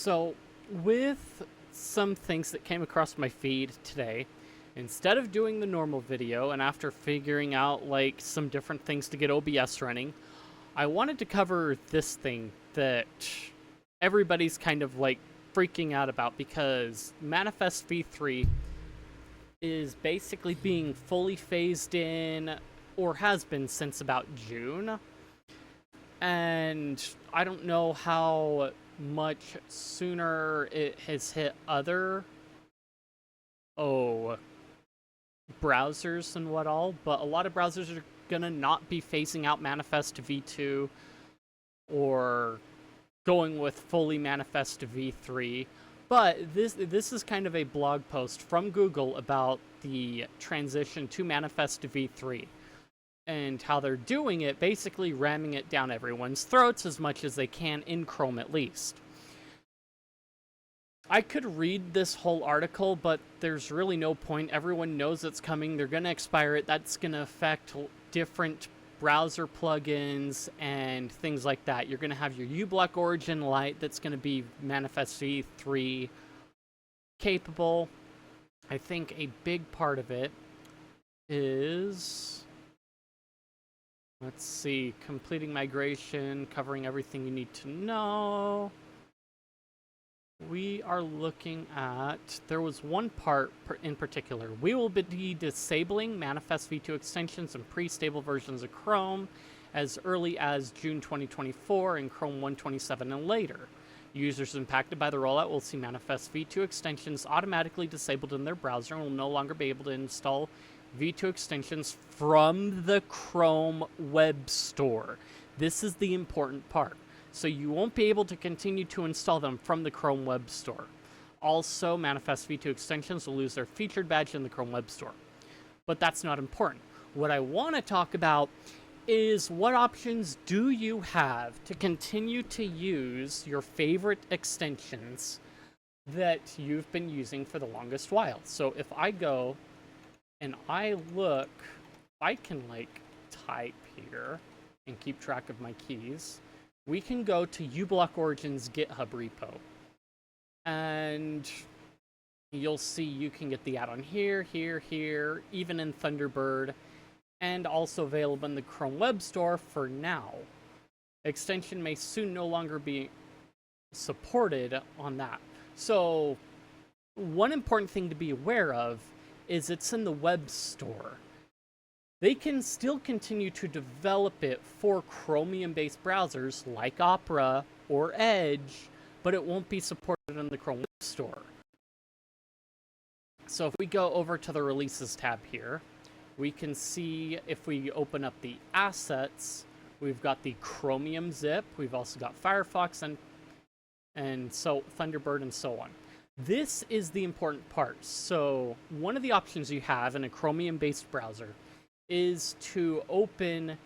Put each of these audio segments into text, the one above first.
So, with some things that came across my feed today, instead of doing the normal video and after figuring out like some different things to get OBS running, I wanted to cover this thing that everybody's kind of like freaking out about because Manifest v3 is basically being fully phased in, or has been since about June. And I don't know how much sooner it has hit other browsers and what all, but a lot of browsers are gonna not be phasing out Manifest v2 or going with fully Manifest v3. But this is kind of a blog post from Google about the transition to Manifest v3 and how they're doing it, basically ramming it down everyone's throats as much as they can in Chrome at least. I could read this whole article, but there's really no point. Everyone knows it's coming. They're going to expire it. That's going to affect different browser plugins and things like that. You're going to have your uBlock Origin Lite that's going to be Manifest v3 capable. I think a big part of it is, let's see, completing migration, covering everything you need to know. We are looking at, there was one part in particular. We will be disabling Manifest v2 extensions and pre-stable versions of Chrome as early as June 2024 in Chrome 127 and later. Users impacted by the rollout will see Manifest v2 extensions automatically disabled in their browser and will no longer be able to install v2 extensions from the Chrome Web Store. This is the important part. So you won't be able to continue to install them from the Chrome Web Store. Also, Manifest v2 extensions will lose their featured badge in the Chrome Web Store. But that's not important. What I want to talk about is what options do you have to continue to use your favorite extensions that you've been using for the longest while. So if I go and I look, I can like type here and keep track of my keys. We can go to uBlock Origin's GitHub repo, and you'll see you can get the add-on here, even in Thunderbird, and also available in the Chrome Web Store for now. Extension may soon no longer be supported on that. So, one important thing to be aware of is it's in the Web Store. They can still continue to develop it for Chromium-based browsers like Opera or Edge, but it won't be supported in the Chrome Web Store. So if we go over to the Releases tab here, we can see if we open up the assets, we've got the Chromium zip, we've also got Firefox and so Thunderbird and so on. This is the important part. So one of the options you have in a Chromium-based browser is to open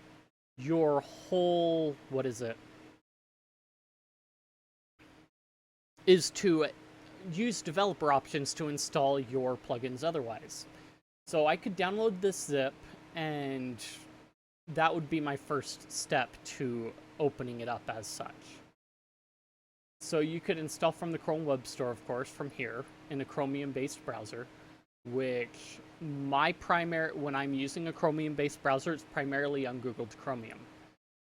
your whole, is to use developer options to install your plugins otherwise. So I could download this zip, and that would be my first step to opening it up as such. So you could install from the Chrome Web Store, of course, from here in a Chromium-based browser, which when I'm using a Chromium-based browser, it's primarily on Google Chromium.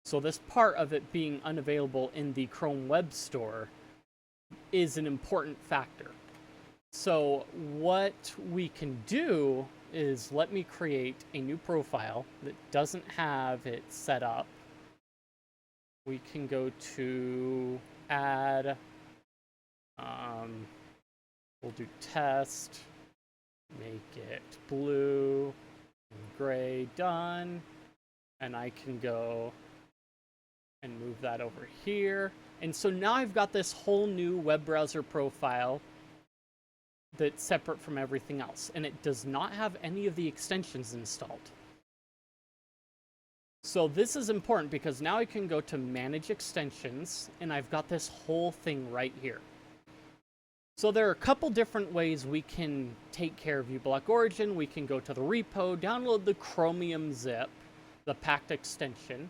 So this part of it being unavailable in the Chrome Web Store is an important factor. So what we can do is let me create a new profile that doesn't have it set up. We can go to add, we'll do test, make it blue, gray, done, and I can go and move that over here. And so now I've got this whole new web browser profile that's separate from everything else, and it does not have any of the extensions installed. So this is important because now I can go to Manage Extensions, and I've got this whole thing right here. So there are a couple different ways we can take care of uBlock Origin. We can go to the repo, download the Chromium zip, the packed extension,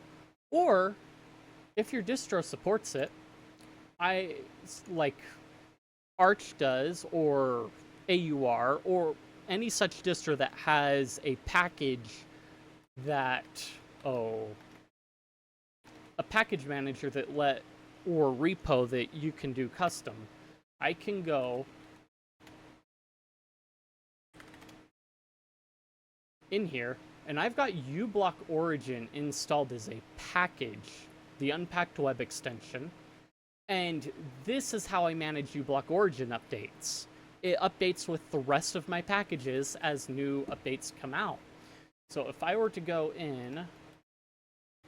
or if your distro supports it, like Arch does, or AUR, or any such distro that has a package that, oh, a package manager that or repo that you can do custom. I can go in here, and I've got uBlock Origin installed as a package, the unpacked web extension. And this is how I manage uBlock Origin updates. It updates with the rest of my packages as new updates come out. So if I were to go in,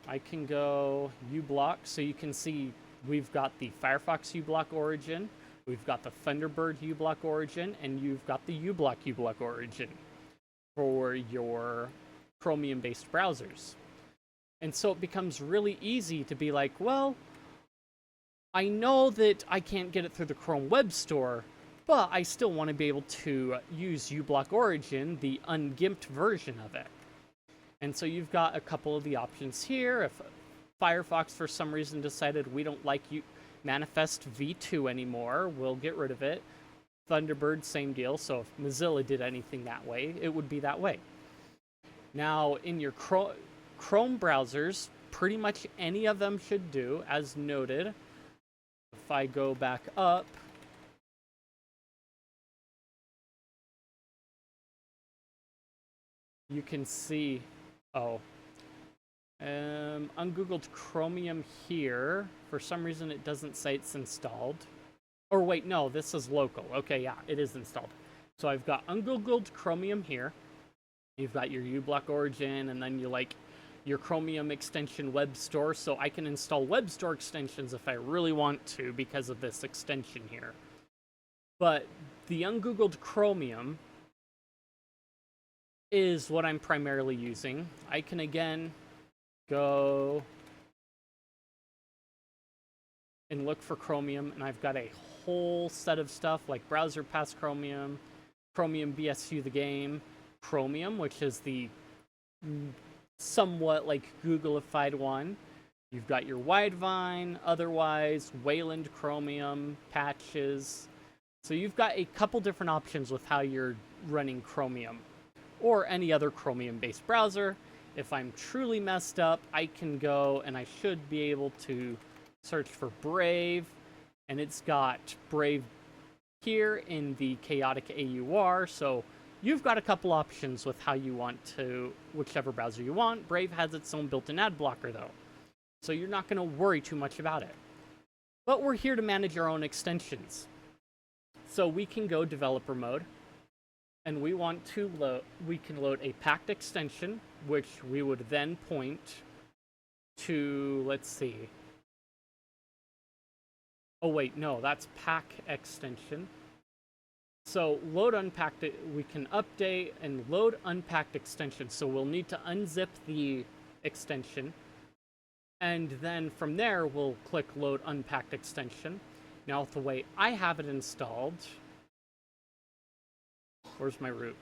I can go uBlock, so you can see we've got the Firefox uBlock Origin, we've got the Thunderbird uBlock Origin, and you've got the uBlock Origin for your Chromium-based browsers. And so it becomes really easy to be like, well, I know that I can't get it through the Chrome Web Store, but I still want to be able to use uBlock Origin, the ungimped version of it. And so you've got a couple of the options here. If Firefox for some reason decided we don't like Manifest v2 anymore, we'll get rid of it. Thunderbird, same deal. So if Mozilla did anything that way, it would be that way. Now, in your Chrome browsers, pretty much any of them should do, as noted. If I go back up, you can see, ungoogled Chromium here. For some reason, it doesn't say it's installed. Or wait, no, this is local. Okay, yeah, it is installed. So I've got ungoogled Chromium here. You've got your uBlock Origin, and then your Chromium extension web store. So I can install web store extensions if I really want to because of this extension here. But the ungoogled Chromium is what I'm primarily using. I can again go and look for Chromium, and I've got a whole set of stuff like Browser Pass Chromium, Chromium BSU the game, Chromium, which is the somewhat like Googleified one. You've got your Widevine, otherwise, Wayland Chromium, patches. So you've got a couple different options with how you're running Chromium, or any other Chromium-based browser. If I'm truly messed up, I can go and I should be able to search for Brave, and it's got Brave here in the chaotic AUR, so you've got a couple options with how you want to, whichever browser you want. Brave has its own built-in ad blocker though, so you're not going to worry too much about it. But we're here to manage our own extensions. So we can go developer mode, and we want to we can load a packed extension, which we would then point to, let's see. Oh wait, no, that's pack extension. So load unpacked, we can update and load unpacked extension. So we'll need to unzip the extension, and then from there we'll click load unpacked extension. Now the way I have it installed, where's my root?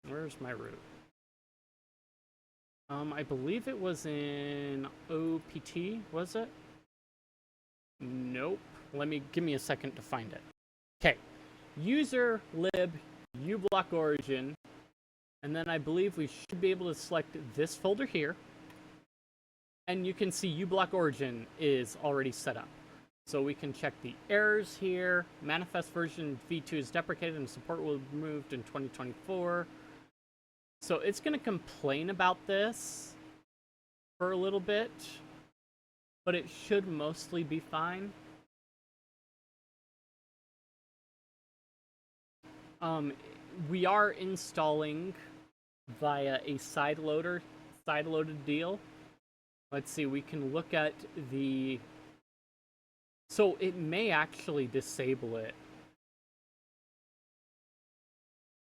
Where's my root? I believe it was in OPT, was it? Nope. Give me a second to find it. Okay. User lib uBlock Origin, and then I believe we should be able to select this folder here, and you can see uBlock Origin is already set up. So we can check the errors here. Manifest version v2 is deprecated and support will be removed in 2024. So it's going to complain about this for a little bit, but it should mostly be fine. We are installing via a sideloaded deal. Let's see, we can look at the... So it may actually disable it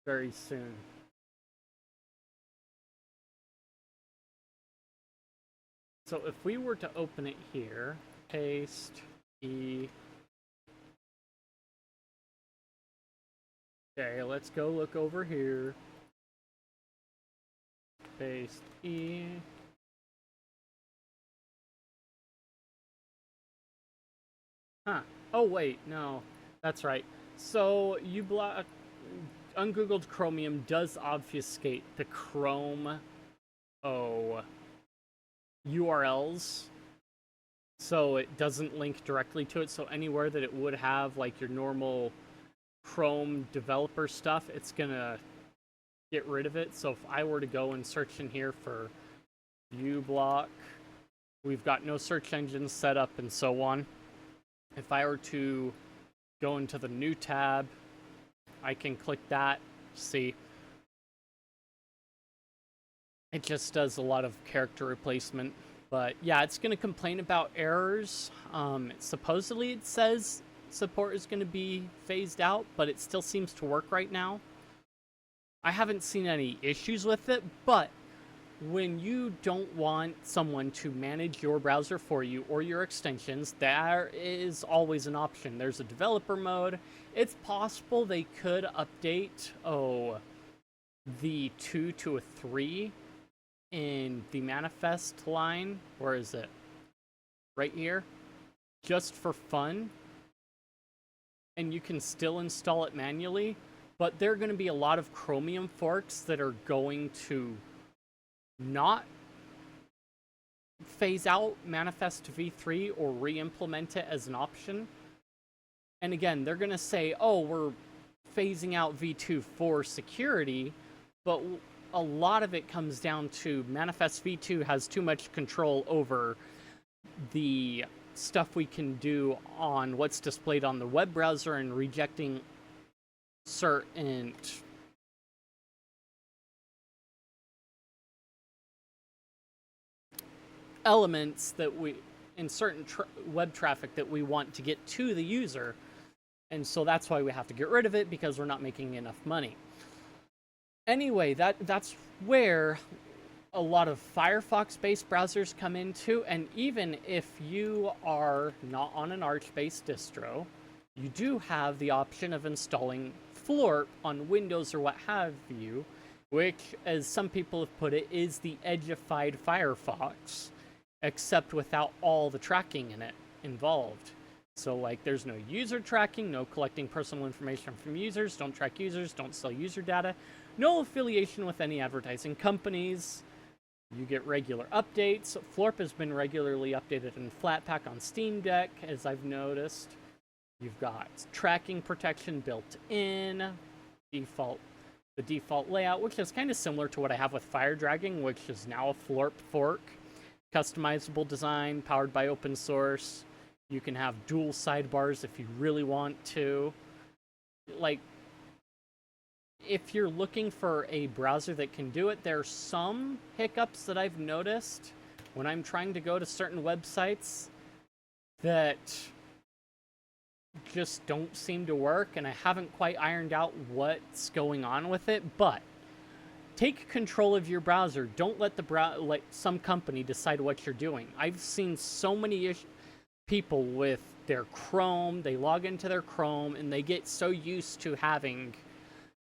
very soon. So if we were to open it here, paste E. Okay, let's go look over here. Paste E. Huh. Oh, wait, no. That's right. So, ungoogled Chromium does obfuscate the Chrome, oh, URLs. So it doesn't link directly to it. So anywhere that it would have like your normal Chrome developer stuff, it's gonna get rid of it. So if I were to go and search in here for uBlock, we've got no search engines set up and so on. If I were to go into the new tab, I can click that, see. It just does a lot of character replacement. But yeah, it's going to complain about errors. Supposedly it says support is going to be phased out, but it still seems to work right now. I haven't seen any issues with it, but when you don't want someone to manage your browser for you or your extensions, there is always an option. There's a developer mode. It's possible they could update, the 2 to a 3 in the manifest line. Where is it? Right here. Just for fun. And you can still install it manually. But there are going to be a lot of Chromium forks that are going to not phase out Manifest v3 or re-implement it as an option. And again, they're going to say, oh, we're phasing out v2 for security, but a lot of it comes down to Manifest v2 has too much control over the stuff we can do on what's displayed on the web browser and rejecting certain elements that we in certain web traffic that we want to get to the user, and so that's why we have to get rid of it, because we're not making enough money. Anyway, that's where a lot of Firefox-based browsers come into, and even if you are not on an Arch-based distro, you do have the option of installing Florp on Windows or what have you, which, as some people have put it, is the edgified Firefox, except without all the tracking in it involved. So, like, there's no user tracking, no collecting personal information from users, don't track users, don't sell user data, no affiliation with any advertising companies. You get regular updates. Florp has been regularly updated in Flatpak on Steam Deck, as I've noticed. You've got tracking protection built in, the default layout, which is kind of similar to what I have with Fire Dragging, which is now a Florp fork. Customizable design, powered by open source. You can have dual sidebars if you really want to. Like, if you're looking for a browser that can do it, there are some hiccups that I've noticed when I'm trying to go to certain websites that just don't seem to work, and I haven't quite ironed out what's going on with it. But take control of your browser. Don't let let some company decide what you're doing. I've seen so many people with their Chrome, they log into their Chrome and they get so used to having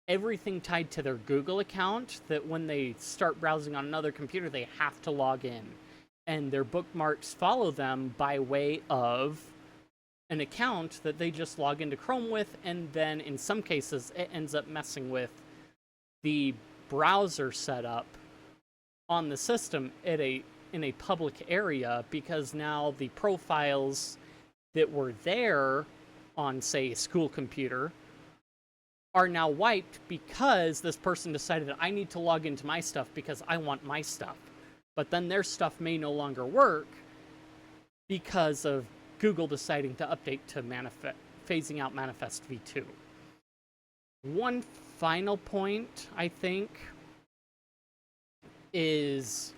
everything tied to their Google account that when they start browsing on another computer, they have to log in. And their bookmarks follow them by way of an account that they just log into Chrome with, and then in some cases it ends up messing with the browser setup on the system in a public area, because now the profiles that were there on, say, a school computer are now wiped because this person decided, I need to log into my stuff because I want my stuff. But then their stuff may no longer work because of Google deciding to update to phasing out Manifest v2. One final point, I think, is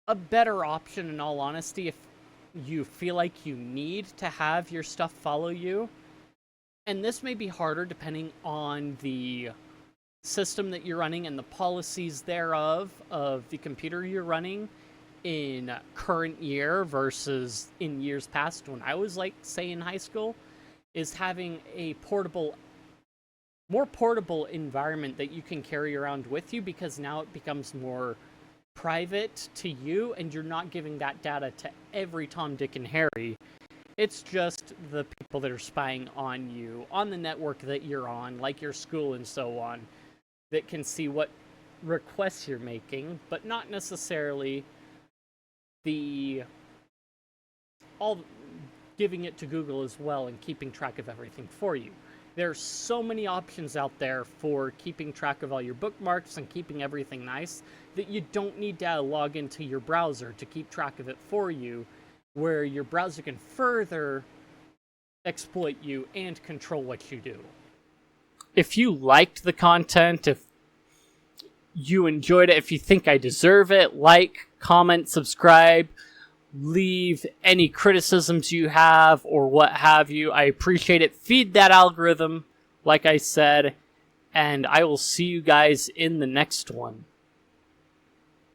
a better option, in all honesty, if you feel like you need to have your stuff follow you. And this may be harder depending on the system that you're running and the policies thereof of the computer you're running in current year versus in years past when I was, like, say, in high school, is having a more portable environment that you can carry around with you, because now it becomes more private to you and you're not giving that data to every Tom, Dick, and Harry It's just the people that are spying on you, on the network that you're on, like your school and so on, that can see what requests you're making, but not necessarily the all giving it to Google as well and keeping track of everything for you. There's so many options out there for keeping track of all your bookmarks and keeping everything nice that you don't need to log into your browser to keep track of it for you, where your browser can further exploit you and control what you do. If you liked the content, if you enjoyed it, if you think I deserve it, like, comment, subscribe, leave any criticisms you have or what have you. I appreciate it. Feed that algorithm, like I said, and I will see you guys in the next one.